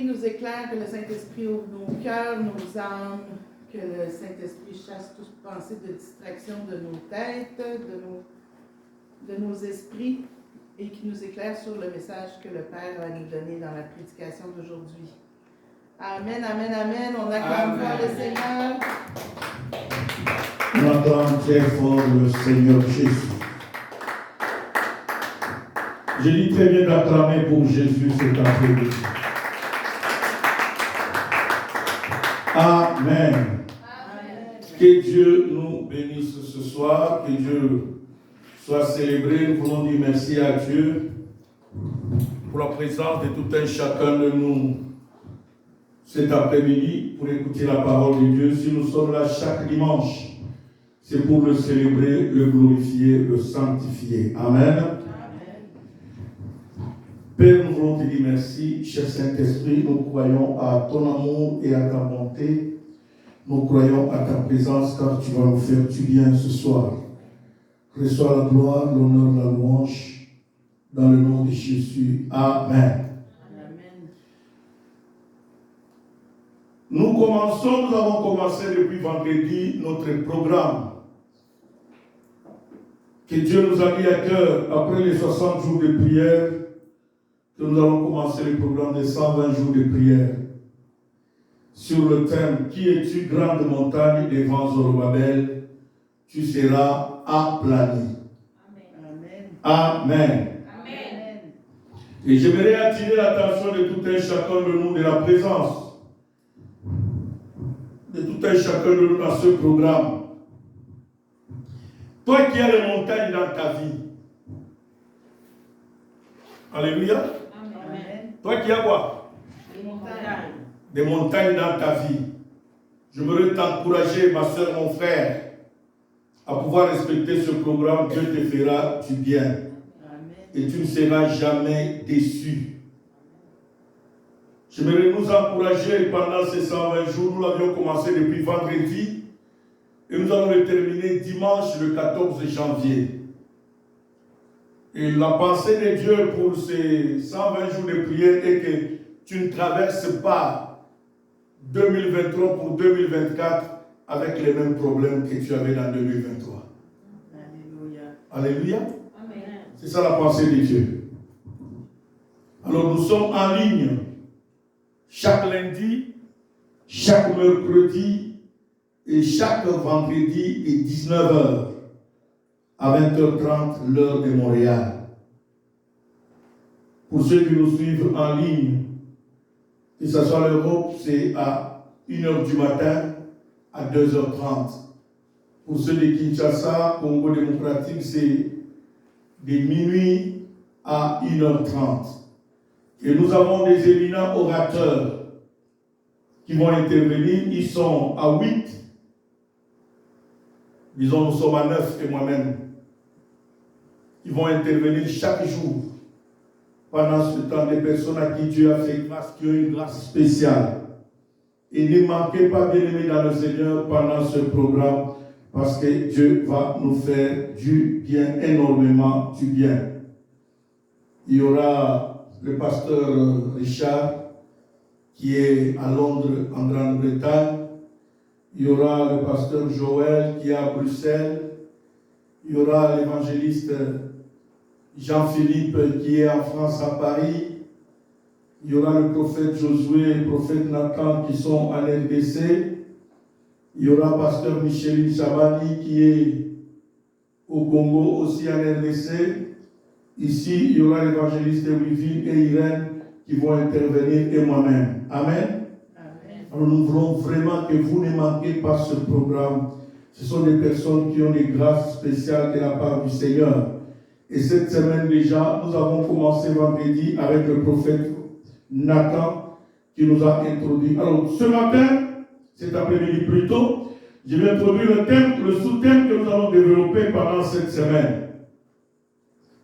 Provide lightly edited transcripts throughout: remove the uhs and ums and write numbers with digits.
Saint-Esprit nous éclaire, que le Saint-Esprit ouvre nos cœurs, nos âmes, que le Saint-Esprit chasse toute pensée de distraction de nos têtes, de nos esprits, et qui nous éclaire sur le message que le Père va nous donner dans la prédication d'aujourd'hui. Amen, amen, amen. On acclame fort le Seigneur. On acclame très fort le Seigneur Jésus. Je dis très bien d'acclamer pour Jésus cet après-midi. Amen. Amen. Que Dieu nous bénisse ce soir, que Dieu soit célébré. Nous voulons dire merci à Dieu pour la présence de tout un chacun de nous cet après-midi pour écouter la parole de Dieu. Si nous sommes là chaque dimanche, c'est pour le célébrer, le glorifier, le sanctifier. Amen. Père, nous voulons te dire merci, cher Saint-Esprit, nous croyons à ton amour et à ta bonté. Nous croyons à ta présence car tu vas nous faire du bien ce soir. Reçois la gloire, l'honneur, la louange, dans le nom de Jésus. Amen. Amen. Nous avons commencé depuis vendredi notre programme que Dieu nous a mis à cœur après les 60 jours de prière. Que nous allons commencer le programme de 120 jours de prière sur le thème « Qui es-tu, grande montagne devant Zorobabel? Tu seras aplani. » Amen. Amen. Amen. Et j'aimerais attirer l'attention de tout un chacun de nous, de la présence de tout un chacun de nous dans ce programme. Toi qui as les montagnes dans ta vie. Alléluia. Toi qui as quoi? Des montagnes. Des montagnes dans ta vie. Je voudrais t'encourager, ma soeur, mon frère, à pouvoir respecter ce programme. Dieu te fera du bien. Amen. Et tu ne seras jamais déçu. J'aimerais nous encourager pendant ces 120 jours. Nous l'avions commencé depuis vendredi. Et nous allons le terminer dimanche le 14 janvier. Et la pensée de Dieu pour ces 120 jours de prière est que tu ne traverses pas 2023 pour 2024 avec les mêmes problèmes que tu avais dans 2023. Alléluia. Alléluia. Amen. C'est ça la pensée de Dieu. Alors nous sommes en ligne chaque lundi, chaque mercredi et chaque vendredi et 19h. À 20h30, l'heure de Montréal. Pour ceux qui nous suivent en ligne, que ce soit l'Europe, c'est à 1h du matin à 2h30. Pour ceux de Kinshasa, Congo démocratique, c'est de minuit à 1h30. Et nous avons des éminents orateurs qui vont intervenir. Ils sont à 8. Disons, nous sommes à 9 et moi-même. Ils vont intervenir chaque jour pendant ce temps, des personnes à qui Dieu a fait grâce, qui ont une grâce spéciale. Et ne manquez pas, bien-aimés dans le Seigneur, pendant ce programme, parce que Dieu va nous faire du bien, énormément du bien. Il y aura le pasteur Richard, qui est à Londres, en Grande-Bretagne. Il y aura le pasteur Joël, qui est à Bruxelles. Il y aura l'évangéliste Jean-Philippe qui est en France à Paris. Il y aura le prophète Josué et le prophète Nathan qui sont en RDC. Il y aura pasteur Micheline Chabani qui est au Congo aussi en RDC. Ici, il y aura l'évangéliste Wivine et Irène qui vont intervenir et moi-même. Amen. Amen. Alors nous voulons vraiment que vous ne manquez pas ce programme. Ce sont des personnes qui ont des grâces spéciales de la part du Seigneur. Et cette semaine déjà, nous avons commencé vendredi avec le prophète Nathan qui nous a introduit. Alors ce matin, cet après-midi plutôt, je vais introduire le thème, le sous-thème que nous allons développer pendant cette semaine,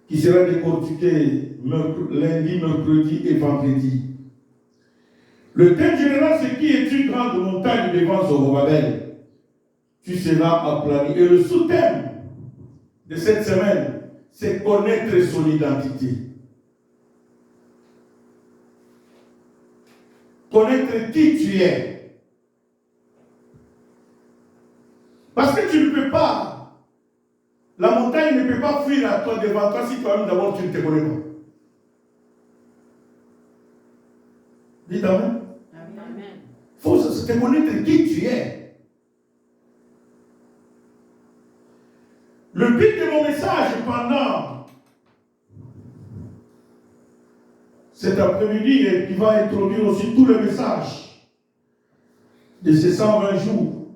qui sera décortiqué lundi, mercredi et vendredi. Le thème général, c'est qui es-tu, grande montagne devant Zorobabel? Tu seras aplani. Et le sous-thème de cette semaine, c'est connaître son identité. connaître qui tu es. Parce que tu ne peux pas, la montagne ne peut pas fuir à toi devant toi si toi-même d'abord tu ne te connais pas. Dites Amen. Il faut te connaître qui tu es. Le but de mon message pendant cet après-midi, et qui va introduire aussi tout le message de ces 120 jours,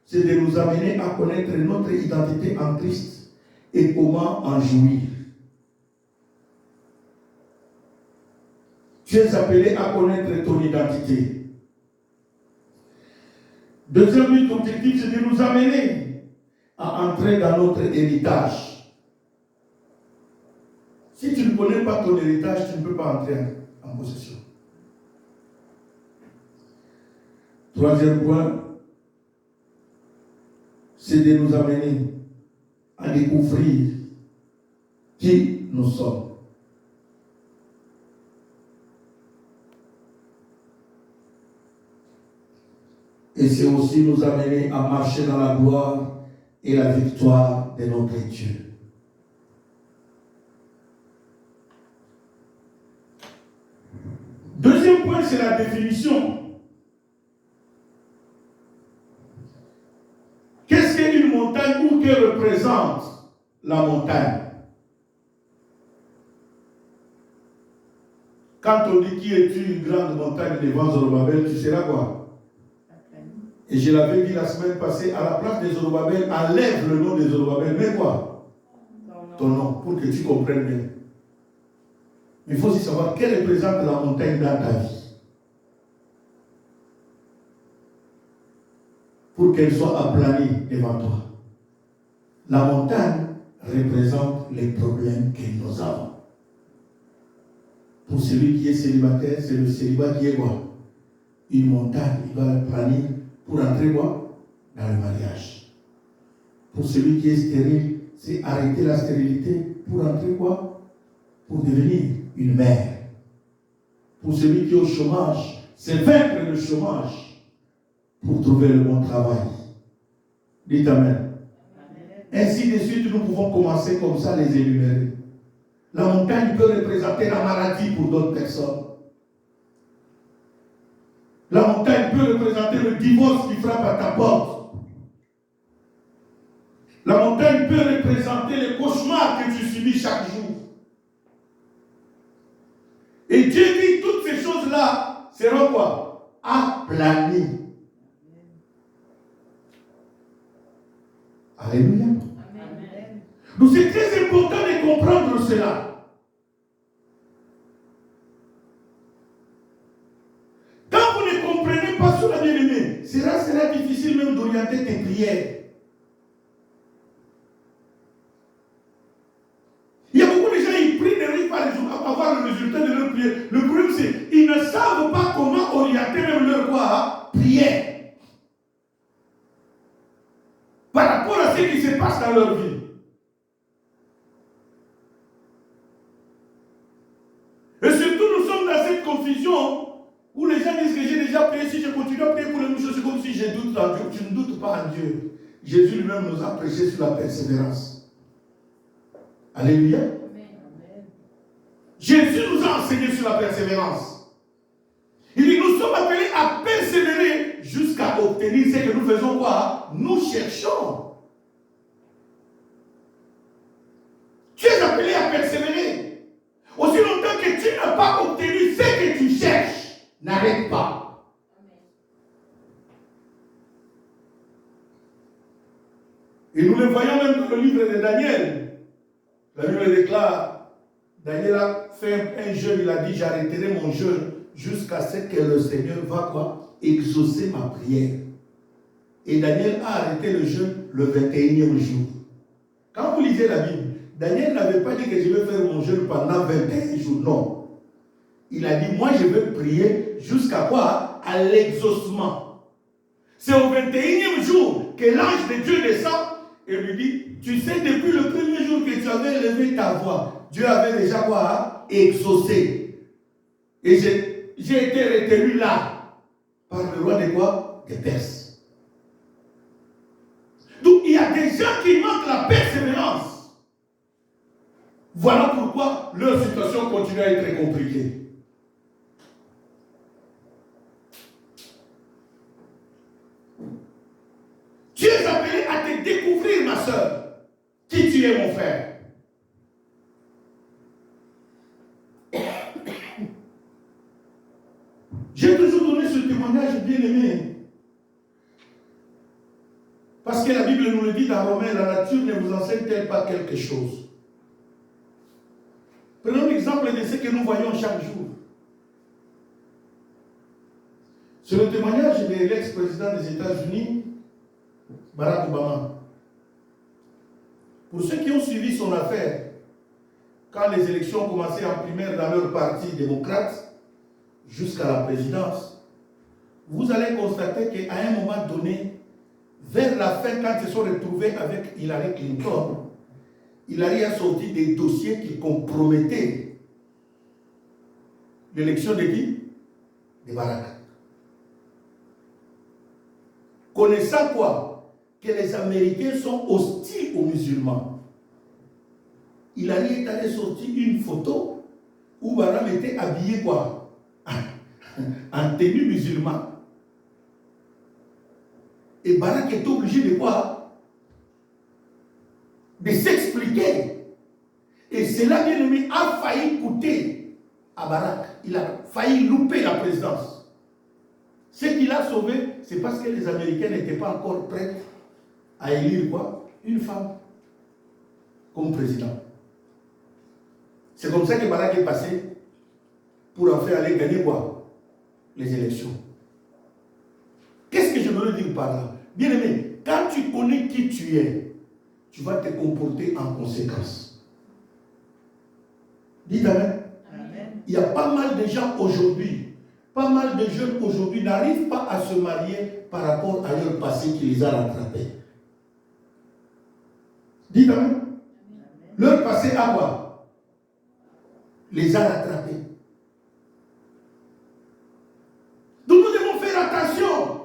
c'est de nous amener à connaître notre identité en Christ et comment en jouir. Tu es appelé à connaître ton identité. Deuxième objectif, c'est de nous amener à entrer dans notre héritage. Si tu ne connais pas ton héritage, tu ne peux pas entrer en possession. Troisième point, c'est de nous amener à découvrir qui nous sommes. Et c'est aussi nous amener à marcher dans la gloire et la victoire de notre Dieu. Deuxième point, c'est la définition. Qu'est-ce qu'une montagne ou que représente la montagne? Quand on dit qui es-tu, une grande montagne devant Zorobabel, tu seras quoi? Et je l'avais dit la semaine passée, à la place de Zorobabel, enlève le nom de Zorobabel, mais quoi? Ton nom, pour que tu comprennes bien. Il faut aussi savoir quelle représente la montagne dans ta vie. Pour qu'elle soit aplanie devant toi. La montagne représente les problèmes que nous avons. Pour celui qui est célibataire, c'est le célibat qui est quoi? Une montagne, il va la planir pour entrer quoi? Dans le mariage. Pour celui qui est stérile, c'est arrêter la stérilité pour entrer quoi? Pour devenir une mère. Pour celui qui est au chômage, c'est vaincre le chômage pour trouver le bon travail. Dites Amen. Ainsi de suite, nous pouvons commencer comme ça les énumérer. La montagne peut représenter la maladie pour d'autres personnes. La montagne peut représenter le divorce qui frappe à ta porte. La montagne peut représenter les cauchemars que tu subis chaque jour. Et Dieu dit toutes ces choses-là seront quoi? Aplanies. Alléluia. Amen. Donc c'est très important de comprendre cela. Quand vous ne comprenez pas cela, bien-aimé, sera difficile même d'orienter tes prières. Il y a beaucoup de gens, ils prient, n'arrivent pas à avoir le résultat de leur prière. Le problème, c'est qu'ils ne savent pas comment orienter même leur quoi, prière. Par rapport à ce qui se passe dans leur vie. Et surtout, nous sommes dans cette confusion où les gens disent que j'ai déjà prié, si je continue à prier pour les choses, c'est comme si je doute en Dieu. Tu ne doutes pas en Dieu. Jésus lui-même nous a prêché sur la persévérance. Alléluia. Amen. Jésus nous a enseigné sur la persévérance. Il dit, nous sommes appelés à persévérer jusqu'à obtenir ce que nous faisons quoi? Nous cherchons. Tu es appelé à persévérer. Aussi longtemps que tu n'as pas obtenu ce que tu cherches, n'arrête pas. Et nous le voyons même dans le livre de Daniel. La Bible déclare, Daniel a fait un jeûne, il a dit, j'arrêterai mon jeûne jusqu'à ce que le Seigneur va quoi? Exaucer ma prière. Et Daniel a arrêté le jeûne le 21e jour. Quand vous lisez la Bible, Daniel n'avait pas dit que je vais faire mon jeûne pendant 21 jours. Non. Il a dit, moi je vais prier jusqu'à quoi? À l'exaucement. C'est au 21e jour que l'ange de Dieu descend et lui dit, tu sais, depuis le premier jour que tu avais élevé ta voix, Dieu avait déjà quoi? Exaucé. Et j'ai été retenu là par le roi de quoi? Des Perses. Donc il y a des gens qui manquent la persévérance. Voilà pourquoi leur situation continue à être très compliquée. Tu es appelé à te découvrir, ma soeur, qui tu es, mon frère. J'ai toujours donné ce témoignage bien aimé. Parce que la Bible nous le dit dans Romains, la nature ne vous enseigne-t-elle pas quelque chose? Prenons l'exemple de ce que nous voyons chaque jour. C'est le témoignage de l'ex-président des États-Unis, Barack Obama. Pour ceux qui ont suivi son affaire, quand les élections ont commencé en primaire dans leur parti démocrate, jusqu'à la présidence, vous allez constater qu'à un moment donné, vers la fin, quand ils se sont retrouvés avec Hillary Clinton, Hillary a sorti des dossiers qui compromettaient l'élection de qui? De Barack. Connaissant quoi? Que les Américains sont hostiles aux musulmans. Hillary est allé sortir une photo où Barack était habillé quoi? En tenue musulmane. Et Barack est obligé de quoi? De s'expliquer. Et cela, bien aimé, a failli coûter à Barack. Il a failli louper la présidence. Ce qu'il a sauvé, c'est parce que les Américains n'étaient pas encore prêts à élire quoi? Une femme comme président. C'est comme ça que Barack est passé pour en faire aller gagner quoi? Les élections. Qu'est-ce que je veux dire par là? Bien aimé, quand tu connais qui tu es, tu vas te comporter en conséquence. Dites Amen. Amen. Il y a pas mal de gens aujourd'hui, pas mal de jeunes aujourd'hui n'arrivent pas à se marier par rapport à leur passé qui les a rattrapés. Dites Amen. Amen. Leur passé à quoi? Les a rattrapés. Donc nous devons faire attention.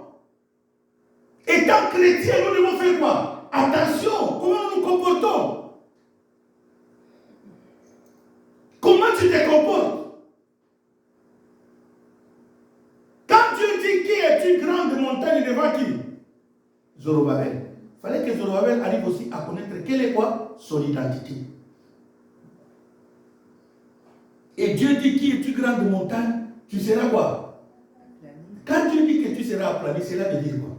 Étant chrétiens, nous devons faire quoi? Attention, comment nous nous comportons? Comment tu te comportes? Quand Dieu dit qui est une grande montagne devant qui? Zorobabel. Il fallait que Zorobabel arrive aussi à connaître quelle est quoi? Son identité. Et Dieu dit qui est une grande montagne, tu seras quoi? Quand Dieu dit que tu seras aplani, cela veut dire quoi?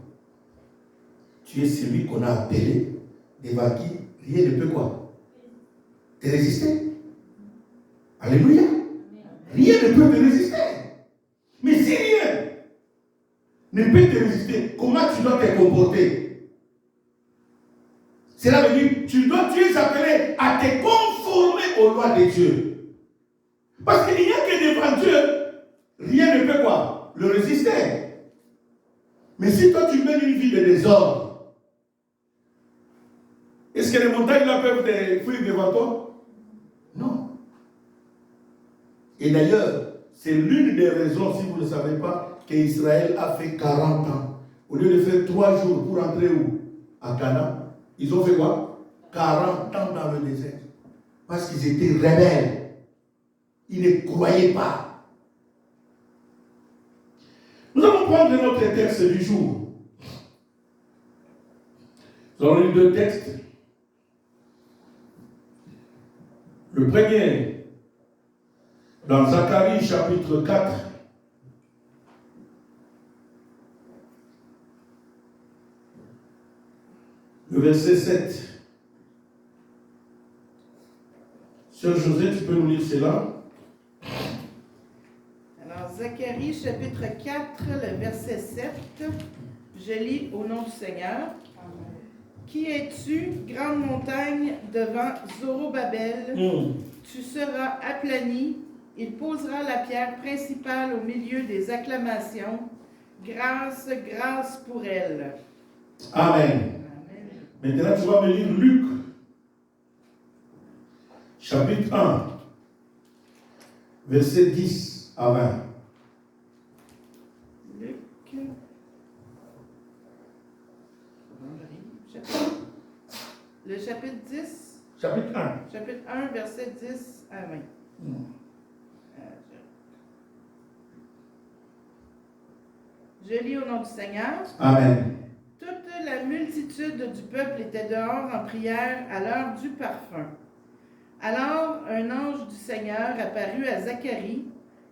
Tu es celui qu'on a appelé, devant qui rien ne peut quoi? Te résister. Alléluia. Rien ne peut te résister. Mais si rien ne peut te résister, comment tu dois te comporter? Cela veut dire tu es appelé à te conformer aux lois de Dieu. Parce qu'il n'y a que devant Dieu, rien ne peut quoi? Le résister. Mais si toi tu mènes une vie de désordre, est-ce que les montagnes là peuvent te fuir devant toi? Non. Et d'ailleurs, c'est l'une des raisons, si vous ne le savez pas, qu'Israël a fait 40 ans. Au lieu de faire 3 jours pour entrer où? À Canaan. Ils ont fait quoi? 40 ans dans le désert. Parce qu'ils étaient rebelles. Ils ne croyaient pas. Nous allons prendre notre texte du jour. Nous allons lire 2 textes. Le premier, dans Zacharie chapitre 4, le verset 7. Sœur José, tu peux nous lire cela? Alors, Zacharie chapitre 4, le verset 7, je lis au nom du Seigneur. Qui es-tu, grande montagne, devant Zorobabel? Tu seras aplani, il posera la pierre principale au milieu des acclamations. Grâce, grâce pour elle. Amen. Amen. Maintenant, tu vas me lire Luc, chapitre 1, verset 10 à 20. Le chapitre 10. Chapitre 1. Chapitre 1, verset 10 à 20. Je lis au nom du Seigneur. Amen. Toute la multitude du peuple était dehors en prière à l'heure du parfum. Alors un ange du Seigneur apparut à Zacharie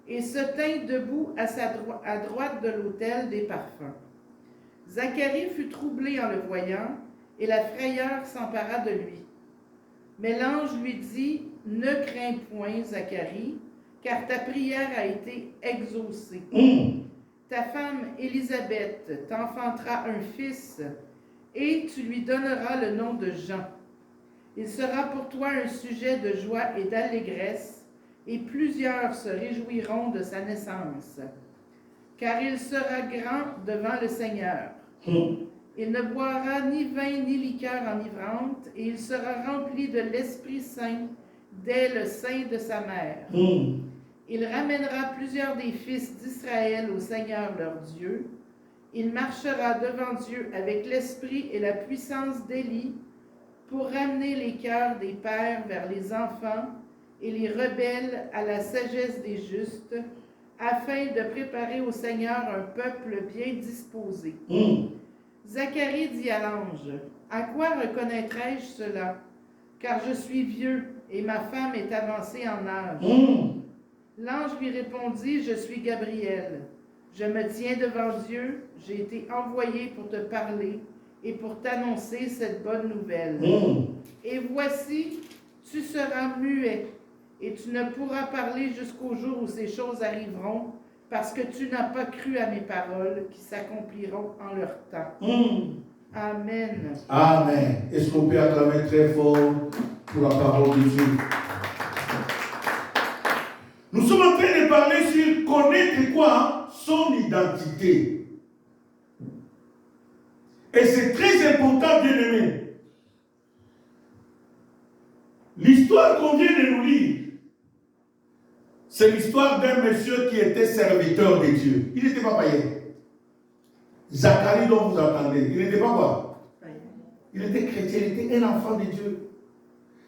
et se tint debout à droite de l'autel des parfums. Zacharie fut troublé en le voyant, et la frayeur s'empara de lui. Mais l'ange lui dit, « Ne crains point, Zacharie, car ta prière a été exaucée. Ta femme Élisabeth t'enfantera un fils, et tu lui donneras le nom de Jean. Il sera pour toi un sujet de joie et d'allégresse, et plusieurs se réjouiront de sa naissance. Car il sera grand devant le Seigneur. Il ne boira ni vin ni liqueur enivrante, et il sera rempli de l'Esprit Saint dès le sein de sa mère. Il ramènera plusieurs des fils d'Israël au Seigneur leur Dieu. Il marchera devant Dieu avec l'esprit et la puissance d'Élie pour ramener les cœurs des pères vers les enfants et les rebelles à la sagesse des justes, afin de préparer au Seigneur un peuple bien disposé. Zacharie dit à l'ange, « À quoi reconnaîtrai-je cela? Car je suis vieux et ma femme est avancée en âge. » L'ange lui répondit, « Je suis Gabriel. Je me tiens devant Dieu, j'ai été envoyé pour te parler et pour t'annoncer cette bonne nouvelle. Et voici, tu seras muet, et tu ne pourras parler jusqu'au jour où ces choses arriveront, parce que tu n'as pas cru à mes paroles qui s'accompliront en leur temps. » Amen. Amen. Est-ce qu'on peut acclamer très fort pour la parole de Dieu? Nous sommes en train de parler sur connaître quoi? Son identité. Et c'est très important, bien aimé. L'histoire qu'on vient de nous lire, c'est l'histoire d'un monsieur qui était serviteur de Dieu. Il n'était pas païen. Zacharie dont vous entendez, il n'était pas quoi? Il était chrétien, il était un enfant de Dieu.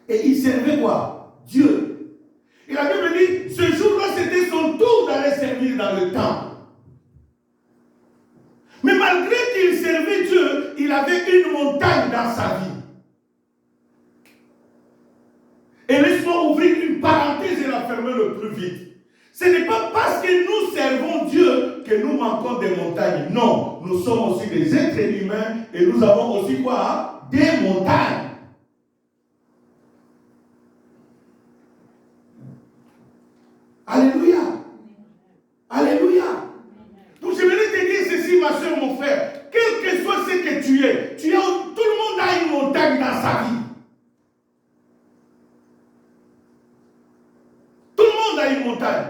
Et il servait quoi? Dieu. Et la Bible dit, ce jour-là, c'était son tour d'aller servir dans le temple. Mais malgré qu'il servait Dieu, il avait une montagne dans sa vie. Et laisse-moi ouvrir une parenthèse et la fermer le plus vite. Ce n'est pas parce que nous servons Dieu que nous manquons des montagnes. Non, nous sommes aussi des êtres humains et nous avons aussi quoi? Des montagnes. Alléluia. Alléluia. Donc je voulais te dire ceci, ma soeur, mon frère. Quel que soit ce que tu es, tout le monde a une montagne dans sa vie. Tout le monde a une montagne.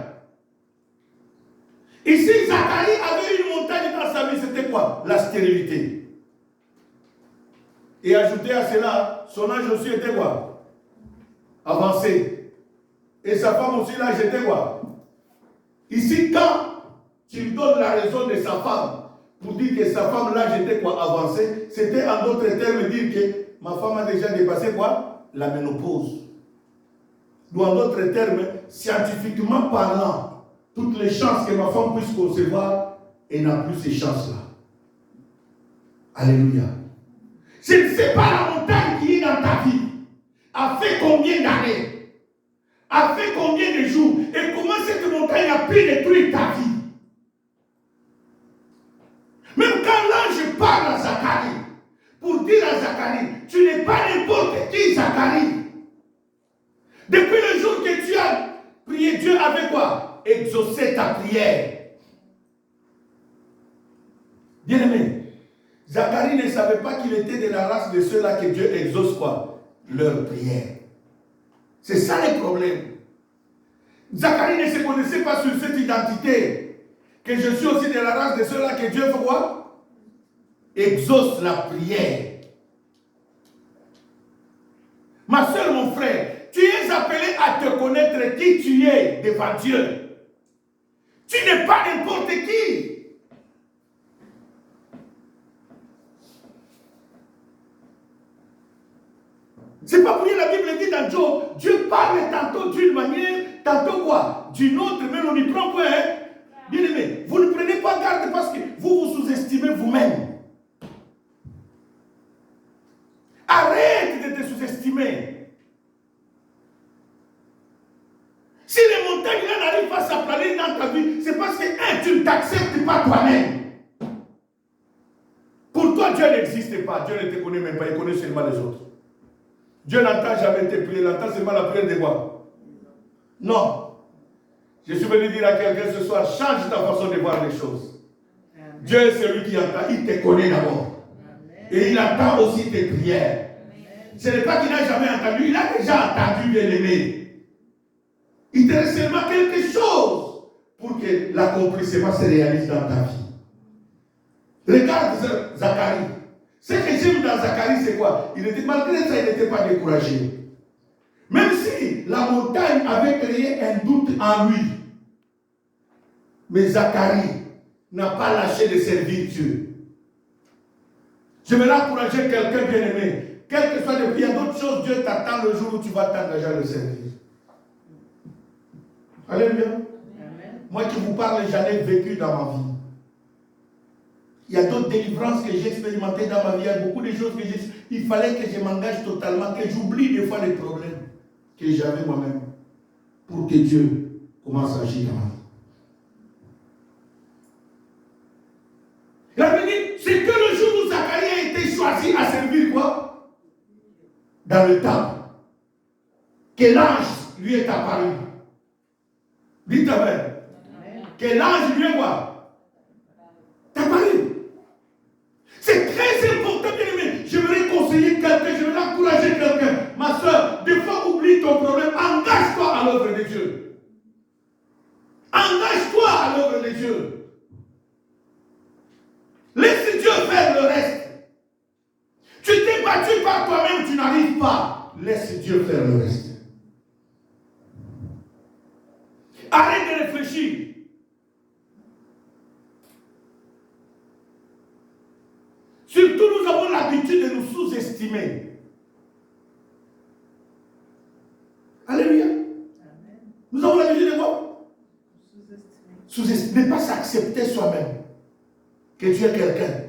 Ici, Zacharie avait une montagne dans sa vie, c'était quoi? La stérilité. Et ajouté à cela, son âge aussi était quoi? Avancé. Et sa femme aussi, l'âge était quoi? Ici, quand tu donnes la raison de sa femme, pour dire que sa femme, l'âge était quoi? Avancé, c'était en d'autres termes dire que ma femme a déjà dépassé quoi? La ménopause. Ou en d'autres termes, scientifiquement parlant, toutes les chances que ma femme puisse concevoir, elle n'a plus ces chances-là. Alléluia. Je ne sais pas la montagne qui est dans ta vie. A fait combien d'années? A fait combien de jours? Et comment cette montagne a pu détruire ta vie? Même quand l'ange parle à Zacharie, pour dire à Zacharie, tu n'es pas n'importe qui, Zacharie. Depuis le jour que tu as prié, Dieu avait quoi? Exaucé ta prière. Bien-aimé, Zacharie ne savait pas qu'il était de la race de ceux-là que Dieu exauce quoi? Leur prière. C'est ça le problème. Zacharie ne se connaissait pas sur cette identité. Que je suis aussi de la race de ceux-là que Dieu fait quoi? Exauce la prière. Ma soeur, mon frère, tu es appelé à te connaître qui tu es devant Dieu. Tu n'es pas n'importe qui. dans Job, Dieu parle tantôt d'une manière, tantôt quoi? D'une autre, mais on n'y prend pas. Hein? Bien aimé, vous ne prenez pas garde parce que vous vous sous-estimez vous-même. Arrête de te sous-estimer. Si les montagnes n'arrivent pas à s'aplaner dans ta vie, c'est parce que, tu ne t'acceptes pas toi-même. Pour toi, Dieu n'existe pas. Dieu ne te connaît même pas. Il connaît seulement les autres. Dieu n'entend jamais tes prières. Il entend seulement la prière de quoi? Non. Je suis venu dire à quelqu'un ce soir, change ta façon de voir les choses. Amen. Dieu est celui qui entend. Il te connaît d'abord. Et il entend aussi tes prières. Amen. Ce n'est pas qu'il n'a jamais entendu. Il a déjà entendu, bien aimé. Il te reste seulement quelque chose pour que l'accomplissement se réalise dans ta vie. Regarde Zacharie. Ce que j'aime dans Zacharie, c'est quoi? Malgré ça, il n'était pas découragé. Même si la montagne avait créé un doute en lui. Mais Zacharie n'a pas lâché de servir Dieu. Je vais encourager quelqu'un bien aimé. Quel que soit le prix, il y a d'autres choses, Dieu t'attend le jour où tu vas t'engager à le servir. Alléluia. Moi qui vous parle, j'en ai vécu dans ma vie. Il y a d'autres délivrances que j'ai expérimentées dans ma vie. Il y a beaucoup de choses que il fallait que je m'engage totalement, que j'oublie des fois les problèmes que j'avais moi-même pour que Dieu commence à agir dans ma vie. Il avait dit, c'est que le jour où Zacharie a été choisi à servir quoi? Dans le temple. Que l'ange lui est apparu. Dites Amen. Que l'ange lui est quoi? Apparu. C'est très important, bien aimé. Je voudrais conseiller quelqu'un, je voudrais encourager quelqu'un. Ma soeur, des fois oublie ton problème. Engage-toi à l'œuvre de Dieu. Engage-toi à l'œuvre de Dieu. Laisse Dieu faire le reste. Tu t'es battu par toi-même, tu n'arrives pas. Laisse Dieu faire le reste. Arrête de réfléchir. Surtout, nous avons l'habitude de nous sous-estimer. Alléluia. Amen. Nous avons l'habitude de quoi? Sous-estimer. Ne pas s'accepter soi-même. Que Dieu est quelqu'un.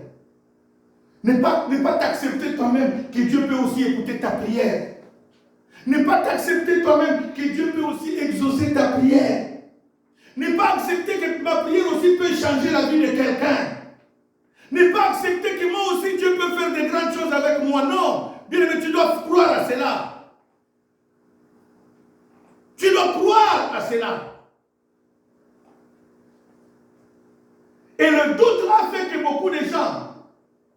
Ne pas t'accepter toi-même que Dieu peut aussi écouter ta prière. Ne pas t'accepter toi-même que Dieu peut aussi exaucer ta prière. Ne pas accepter que ma prière aussi peut changer la vie de quelqu'un. Ne pas accepter que moi aussi Dieu peut faire de grandes choses avec moi. Non. Bien aimé, tu dois croire à cela. Tu dois croire à cela. Et le doute a fait que beaucoup de gens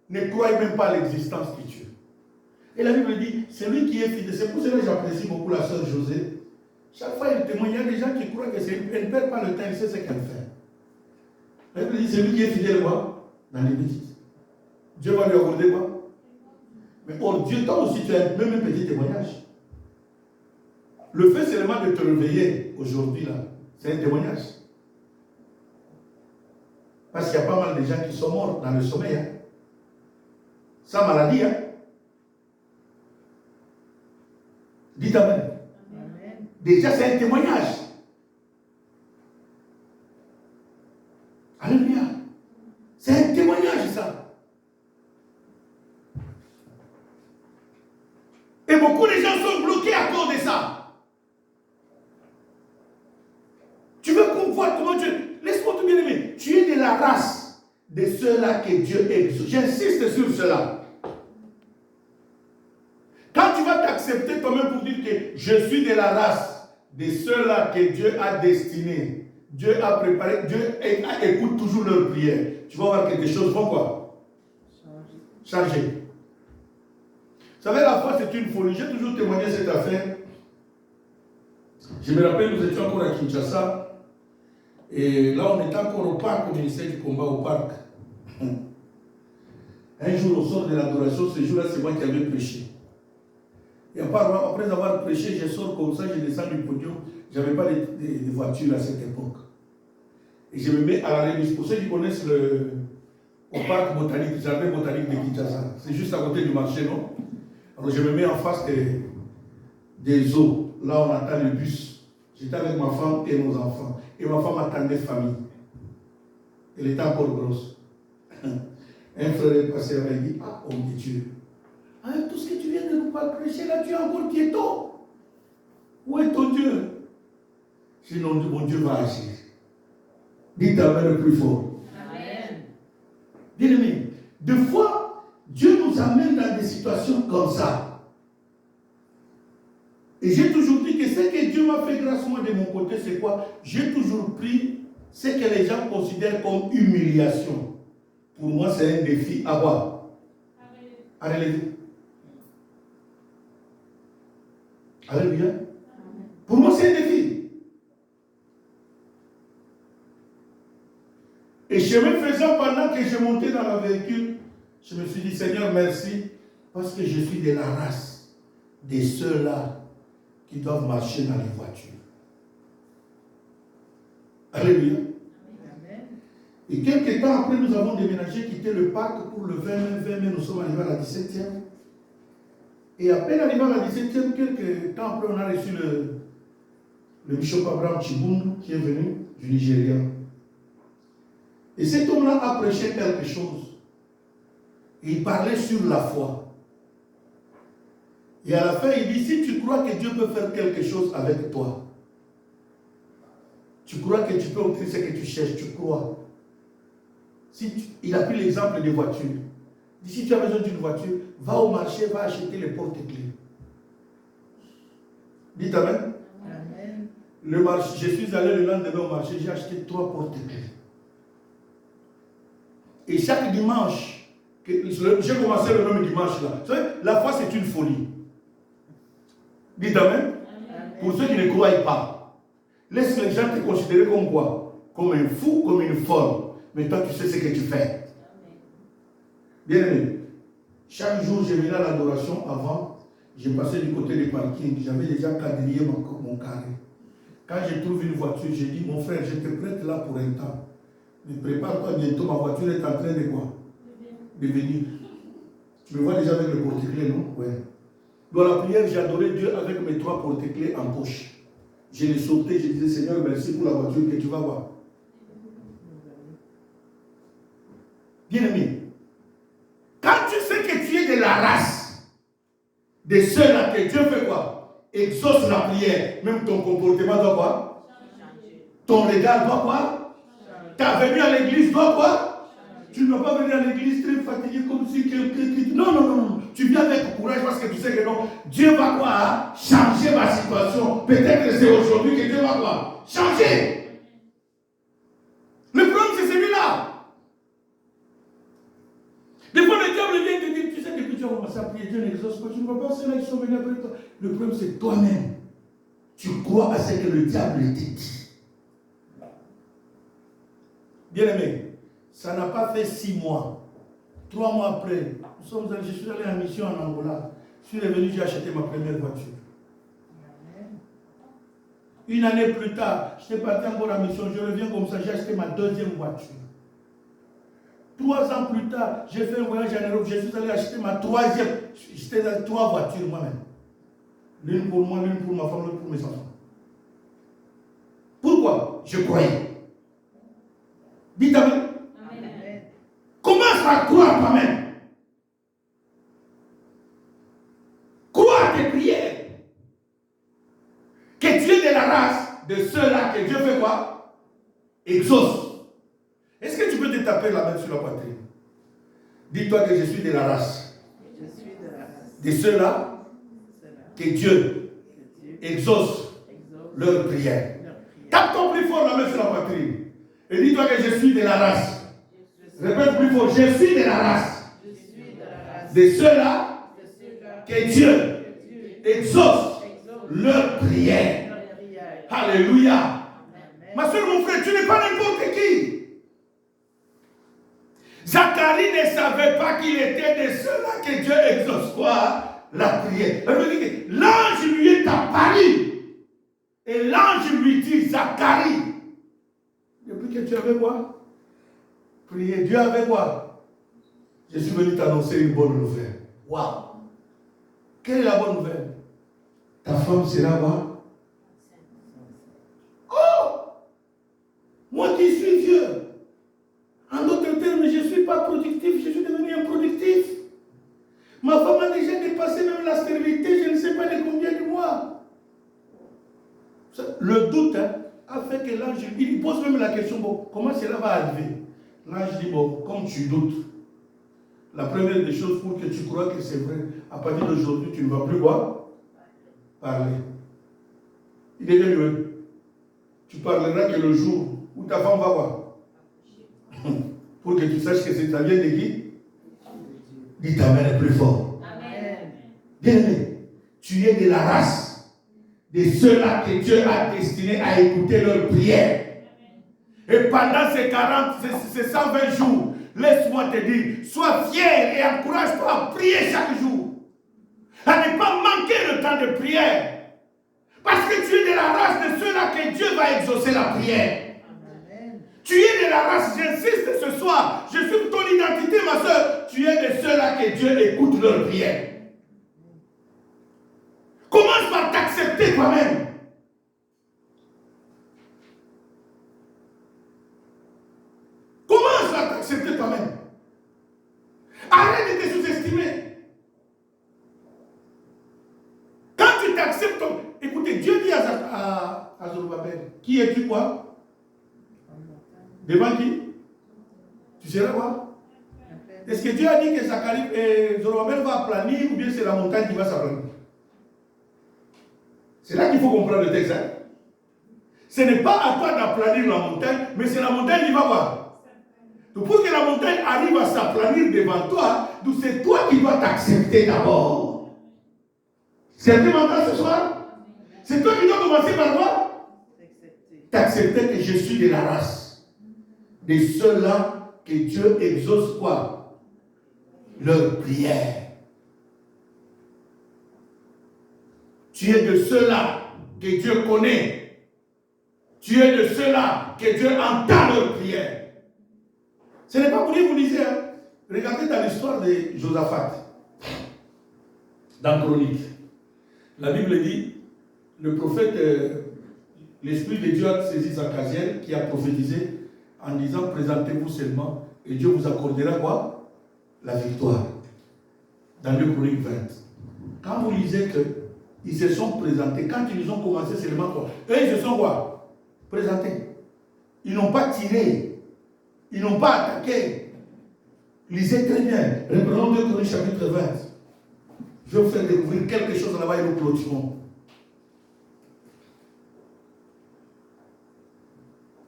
ne croient même pas à l'existence de Dieu. Et la Bible dit, c'est lui qui est fidèle. C'est pour cela que j'apprécie beaucoup la sœur José. Chaque fois, elle témoigne, il y a des gens qui croient qu'elle ne perd pas le temps, elle sait ce qu'elle fait. La Bible dit, c'est lui qui est fidèle, quoi? Dans les bêtises. Dieu va lui accorder quoi? Mais oh, Dieu, toi aussi, tu as même un petit témoignage. Le fait seulement de te réveiller aujourd'hui, là, c'est un témoignage. Parce qu'il y a pas mal de gens qui sont morts dans le sommeil. Hein. Sans maladie. Hein. Dites Amen. Amen. Déjà, c'est un témoignage. Alléluia. C'est un témoignage, ça. Et beaucoup de gens sont bloqués à cause de ça. Tu veux qu'on voit comment Dieu... Laisse-moi te bien aimer. Tu es de la race de ceux-là que Dieu exauce. J'insiste sur cela. Quand tu vas t'accepter toi-même pour dire que je suis de la race de ceux-là que Dieu a destinés, Dieu a préparé, Dieu écoute toujours leurs prières. Tu vas voir que des choses vont quoi? Changer. Vous savez, la foi, c'est une folie. J'ai toujours témoigné cette affaire. Je me rappelle, nous étions encore à Kinshasa. Et là, on était encore au parc, au ministère du combat, au parc. Un jour, au sort de l'adoration, ce jour-là, c'est moi qui avais prêché. Et après avoir prêché, je sors comme ça, je descends du podium. Je n'avais pas de voiture à cette époque. Et je me mets à la remise. Pour ceux qui connaissent au parc botanique, le jardin botanique de Kinshasa, c'est juste à côté du marché, non? Alors je me mets en face des eaux. Là, on attend le bus. J'étais avec ma femme et nos enfants. Et ma femme attendait famille. Elle était encore grosse. Un frère est passé, il m'a dit, ah, homme de Dieu, avec tout ce que tu viens de nous prêcher, là, tu es encore piéton. Où est ton Dieu? Sinon, mon Dieu va agir. Dites Amen le plus fort. Amen. Bien-aimés, des fois, Dieu nous amène dans des situations comme ça. Et j'ai toujours dit que ce que Dieu m'a fait grâce moi de mon côté, c'est quoi? J'ai toujours pris ce que les gens considèrent comme humiliation. Pour moi, c'est un défi à voir. À relever. Alléluia. Pour moi, c'est un défi. Et chemin faisant, pendant que je montais dans le véhicule, je me suis dit, Seigneur, merci, parce que je suis de la race de ceux-là qui doivent marcher dans les voitures. Alléluia. Amen. Et quelques temps après, nous avons déménagé, quitté le parc pour le 20 mai, nous sommes arrivés à la 17e. Et à peine arrivé à la 17e, quelques temps après, on a reçu le bishop Abraham Chibundu qui est venu du Nigeria. Et cet homme-là a prêché quelque chose. Et il parlait sur la foi. Et à la fin, il dit, si tu crois que Dieu peut faire quelque chose avec toi, tu crois que tu peux obtenir ce que tu cherches, tu crois. Il a pris l'exemple des voitures. Il dit, si tu as besoin d'une voiture, va au marché, va acheter les porte-clés. Dites Amen. Amen. Le marché, je suis allé le lendemain au marché, j'ai acheté 3 porte-clés. Et chaque dimanche, j'ai commencé le même dimanche là. Vous savez, la foi c'est une folie. Dites Amen. Amen. Pour ceux qui ne croient pas, laisse les gens te considérer comme quoi? Comme un fou, comme une folle. Mais toi tu sais ce que tu fais. Bien aimé, chaque jour je venais à l'adoration avant, j'ai passé du côté du parking, j'avais déjà quadrillé mon carré. Quand je trouve une voiture, j'ai dit, mon frère, je te prête là pour un temps. Mais prépare-toi bientôt, ma voiture est en train de quoi? De venir. Tu me vois déjà avec le porte-clés, non? Oui. Dans la prière, j'ai adoré Dieu avec mes 3 porte-clés en poche. Je les sautais, je disais, Seigneur, merci pour la voiture que tu vas voir. Bien aimé, quand tu sais que tu es de la race de ceux-là que Dieu fait quoi? Exauce la prière. Même ton comportement doit quoi? Ton regard doit quoi? Ta venue à l'église doit quoi? Tu ne vas pas venir à l'église très fatigué comme si quelqu'un... Non. Tu viens avec courage parce que tu sais que non. Dieu va quoi? Changer ma situation. Peut-être que c'est aujourd'hui que Dieu va quoi? Changer. Le problème c'est celui-là. Des fois le diable vient te dire, tu sais que tu as commencé à prier, Dieu n'exauce pas. Tu ne vois pas ceux-là qui sont venus après toi. Le problème c'est toi-même. Tu crois à ce que le diable te dit. Bien-aimé, ça n'a pas fait 6 mois. 3 mois après, je suis allé en mission en Angola. Je suis revenu, j'ai acheté ma première voiture. Une année plus tard, j'étais parti encore en mission. Je reviens comme ça, j'ai acheté ma 2e voiture. 3 ans plus tard, j'ai fait un voyage en Europe. Je suis allé acheter ma 3e. J'étais dans 3 voitures moi-même. L'une pour moi, l'une pour ma femme, l'autre pour mes enfants. Pourquoi? Je croyais. Dites Amen. Amen. Commence à croire toi-même. Crois à tes prières. Que tu es de la race de ceux-là que Dieu fait quoi? Exauce. Est-ce que tu peux te taper la main sur la poitrine? Dis-toi que je suis de la race. Je suis de la race. De ceux-là que Dieu exauce leur prière. Tape ton plus fort la main sur la poitrine. Et dis-toi que je suis de la race. Répète plus fort, je suis de la race. De ceux-là que Dieu exauce leur prière. Alléluia. Ma soeur, mon frère, tu n'es pas n'importe qui. Zacharie ne savait pas qu'il était de ceux-là que Dieu exauce quoi? La prière. L'ange lui est apparu. Et l'ange lui dit, Zacharie, depuis que tu avais quoi? Prier. Dieu avait quoi? Je suis venu t'annoncer une bonne nouvelle. Waouh! Quelle est la bonne nouvelle? ta femme sera quoi? Oh! Moi qui suis vieux, en d'autres termes, je ne suis pas productif, je suis devenu improductif. Ma femme a déjà dépassé même la stérilité, je ne sais pas de combien de mois. Le doute a fait que l'ange, il pose même la question, bon, comment cela va arriver? L'ange dit, bon, comme tu doutes, la première des choses pour que tu crois que c'est vrai, à partir d'aujourd'hui, tu ne vas plus quoi? Parler. Il est bien mieux. Tu parleras que le jour où ta femme va quoi? Pour que tu saches que c'est ta vient de qui? Dis ta mère est plus fort. Amen. Bien aimé, tu es de la race de ceux-là que Dieu a destinés à écouter leurs prières. Et pendant ces 40, ces 120 jours, laisse-moi te dire, sois fier et encourage-toi à prier chaque jour. À ne pas manquer le temps de prière. Parce que tu es de la race de ceux-là que Dieu va exaucer la prière. Amen. Tu es de la race, j'insiste ce soir, je suis ton identité ma soeur, tu es de ceux-là que Dieu écoute leur prière. Commence par t'accepter toi-même. Commence par t'accepter toi-même. Arrête de te sous-estimer. Quand tu t'acceptes, écoutez, Dieu dit à Zorobabel, qui es-tu quoi? Devant qui? Tu seras quoi? Est-ce que Dieu a dit que Zorobabel va planir ou bien c'est la montagne qui va s'aplanir? C'est là qu'il faut comprendre le texte. Hein? Ce n'est pas à toi d'aplanir la montagne, mais c'est la montagne qui va voir. Donc pour que la montagne arrive à s'aplanir devant toi, c'est toi qui dois t'accepter d'abord. C'est un peu mental ce soir? C'est toi qui dois commencer par quoi? T'accepter que je suis de la race de ceux-là que Dieu exauce quoi? Leur prière. Tu es de ceux-là que Dieu connaît. Tu es de ceux-là que Dieu entend leur prière. Ce n'est pas pour rien que vous lisez. Hein? Regardez dans l'histoire de Josaphat. Dans Chronique. La Bible dit, le prophète, l'Esprit de Dieu a saisi Zachaziel qui a prophétisé en disant, présentez-vous seulement et Dieu vous accordera quoi? La victoire. Dans le Chronique 20. Quand vous lisez qu'ils se sont présentés, quand ils ont commencé seulement quoi? Eux, ils se sont quoi? Présentés. Ils n'ont pas tiré. Ils n'ont pas attaqué. Lisez très bien. Reprenons 2 Chroniques chapitre 20. Je vais vous faire découvrir quelque chose là-bas et nous clôturons.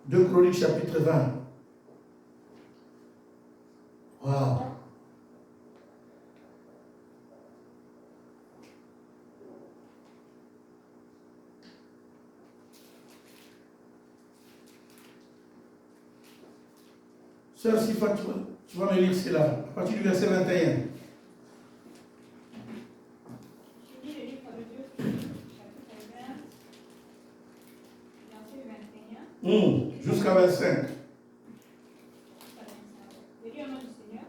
2 Chroniques chapitre 20. Waouh. Sœur Sifa, tu vas me lire cela, à partir du verset 21. Je lis le livre de Dieu, chapitre 20, verset 21. Jusqu'à 25. Je lis au nom du Seigneur.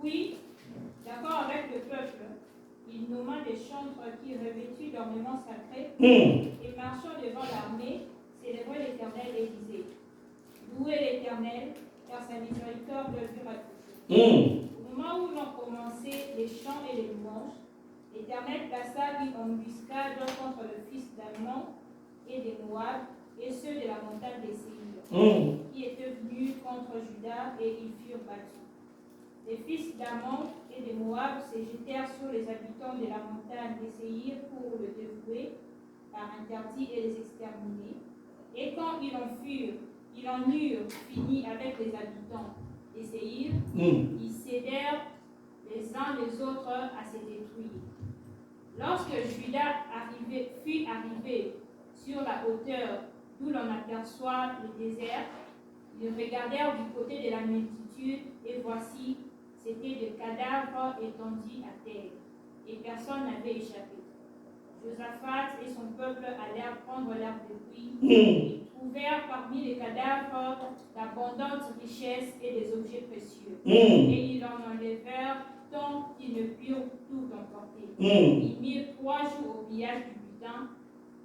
Puis, d'accord avec le peuple, il nomma des chantres qui, revêtus d'ornements sacrés, et marchant devant l'armée, célébraient l'Éternel et disaient: Louez l'Éternel, car sa miséricorde dure à toujours. Au moment où l'on commençait les chants et les louanges, l'Éternel plaça une embuscade contre le fils d'Ammon et des Moab et ceux de la montagne des Séir, qui étaient venus contre Juda, et ils furent battus. Les fils d'Ammon et des Moab se jetèrent sur les habitants de la montagne des Séir pour le dévouer par interdit et les exterminer. Et quand ils en eurent fini avec les habitants des Séir, ils cédèrent les uns les autres à se détruire. Lorsque Juda fut arrivé sur la hauteur d'où l'on aperçoit le désert, ils regardèrent du côté de la multitude, et voici, c'étaient des cadavres étendus à terre, et personne n'avait échappé. Josaphat et son peuple allèrent prendre l'arbre de puits. Ils trouvèrent parmi les cadavres d'abondantes richesses et des objets précieux. Et ils en enlevèrent tant qu'ils ne purent tout emporter. Ils mirent 3 jours au pillage du soudain,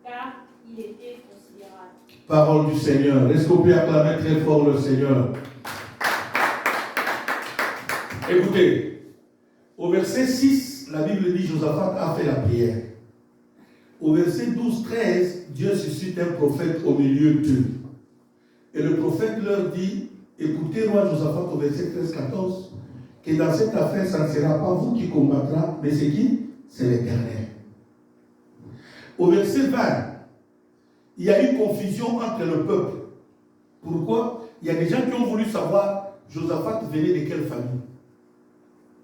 car il était considérable. Parole du Seigneur. Est-ce qu'on peut acclamer très fort le Seigneur? Écoutez, au verset 6, la Bible dit Josaphat a fait la prière. Au verset 12-13, Dieu suscite un prophète au milieu d'eux. Et le prophète leur dit, écoutez, roi Josaphat, au verset 13-14, que dans cette affaire, ça ne sera pas vous qui combattra, mais c'est qui? C'est l'Éternel. Au verset 20, il y a eu confusion entre le peuple. Pourquoi? Il y a des gens qui ont voulu savoir Josaphat venait de quelle famille,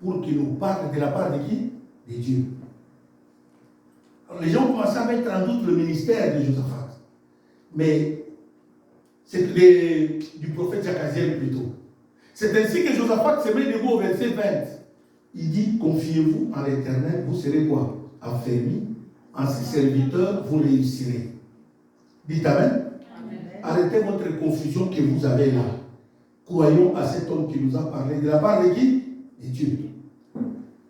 pour qu'il nous parle de la part de qui? De Dieu. Alors, les gens ont commencé à mettre en doute le ministère de Josaphat. Mais c'est du prophète Jacaziel plutôt. C'est ainsi que Josaphat se met debout au verset 20. Il dit, confiez-vous en l'Éternel, vous serez quoi? Affermis, en ses serviteurs, vous réussirez. Dites Amen. Amen. Arrêtez votre confusion que vous avez là. Croyons à cet homme qui nous a parlé. De la part de qui? De Dieu.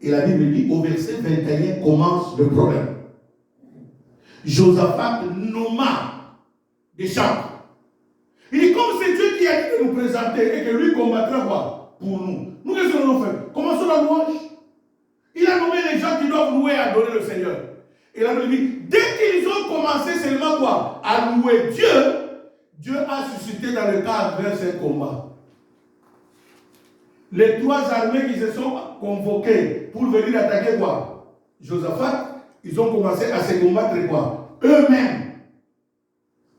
Et la Bible dit, au verset 21 commence le problème. Josaphat nomma des chambres. Il dit, comme c'est Dieu qui a dit de nous présenter et que lui combattra quoi? Pour nous. Nous, qu'est-ce que nous avons fait? Commençons la louange. Il a nommé les gens qui doivent louer et adorer le Seigneur. Et la Bible dit, dès qu'ils ont commencé seulement quoi? À louer Dieu, Dieu a suscité dans le cas adverse un combat. Les trois armées qui se sont convoquées pour venir attaquer quoi? Josaphat, ils ont commencé à se combattre quoi? Eux-mêmes.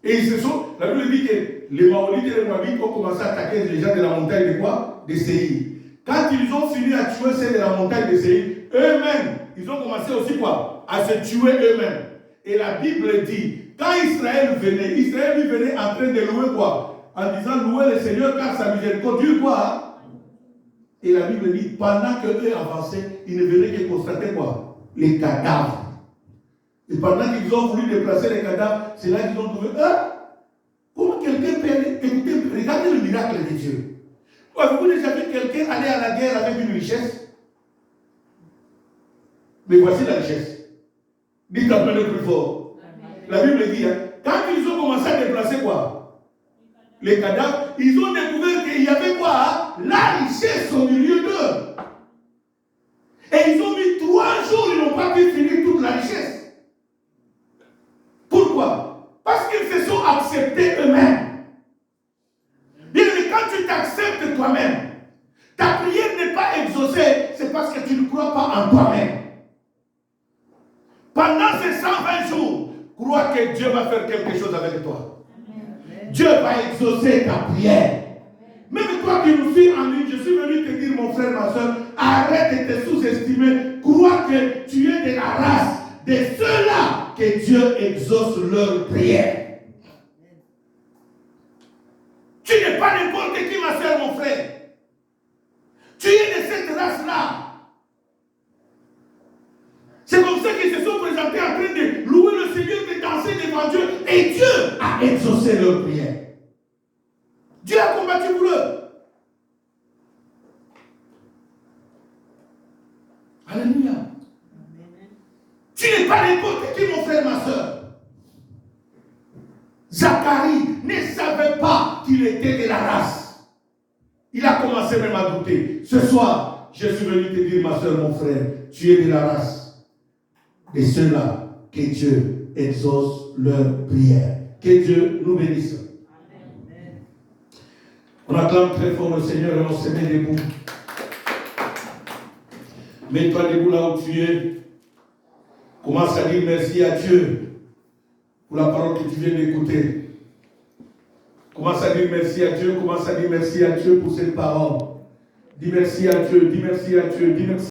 Et ils se sont, la Bible dit que les Maorites et les Moabites ont commencé à attaquer les gens de la montagne de quoi? De Séir. Quand ils ont fini à tuer ceux de la montagne de Séir, eux-mêmes, ils ont commencé aussi quoi? À se tuer eux-mêmes. Et la Bible dit, quand Israël lui venait en train de louer quoi? En disant louer le Seigneur car sa miséricorde dure quoi? Et la Bible dit, pendant qu'eux avançaient, ils ne venaient que constater quoi? Les cadavres. Et pendant qu'ils ont voulu déplacer les cadavres, c'est là qu'ils ont trouvé, comment quelqu'un peut écouter, regardez le miracle de Dieu. Avez-vous déjà vu quelqu'un aller à la guerre avec une richesse? Mais voici la richesse. Dites un peu le plus fort. La Bible dit, quand ils ont commencé à déplacer quoi? Les cadavres, ils ont découvert qu'il y avait quoi? La richesse au milieu d'eux. Et ils ont mis 3 jours, ils n'ont pas pu finir toute la richesse. Pourquoi? Parce qu'ils se sont acceptés eux-mêmes. Bien aimé, quand tu t'acceptes toi-même, ta prière n'est pas exaucée, c'est parce que tu ne crois pas en toi-même. Pendant ces 120 jours, crois que Dieu va faire quelque chose avec toi. Amen. Dieu va exaucer ta prière. Même toi qui nous suis en ligne, je suis venu te dire, mon frère, ma soeur, arrête de te sous-estimer. Crois que tu es de la race de ceux-là que Dieu exauce leur prière. Tu n'es pas n'importe qui, ma soeur, mon frère. Tu es de cette race-là. C'est comme ça qu'ils se sont présentés en train de louer le Seigneur, de danser devant Dieu. Et Dieu a exaucé leur prière. Dieu a combattu pour eux. Alléluia. Tu n'es pas n'importe qui, mon frère, ma soeur. Zacharie ne savait pas qu'il était de la race. Il a commencé même à douter. Ce soir, je suis venu te dire, ma soeur, mon frère, tu es de la race de ceux-là que Dieu exauce leur prière. Que Dieu nous bénisse. Amen. On acclame très fort le Seigneur et on se met debout. Mets-toi debout là où tu es. Commence à dire merci à Dieu pour la parole que tu viens d'écouter. Commence à dire merci à Dieu. Commence à dire merci à Dieu pour cette parole. Dis merci à Dieu. Dis merci à Dieu. Dis merci.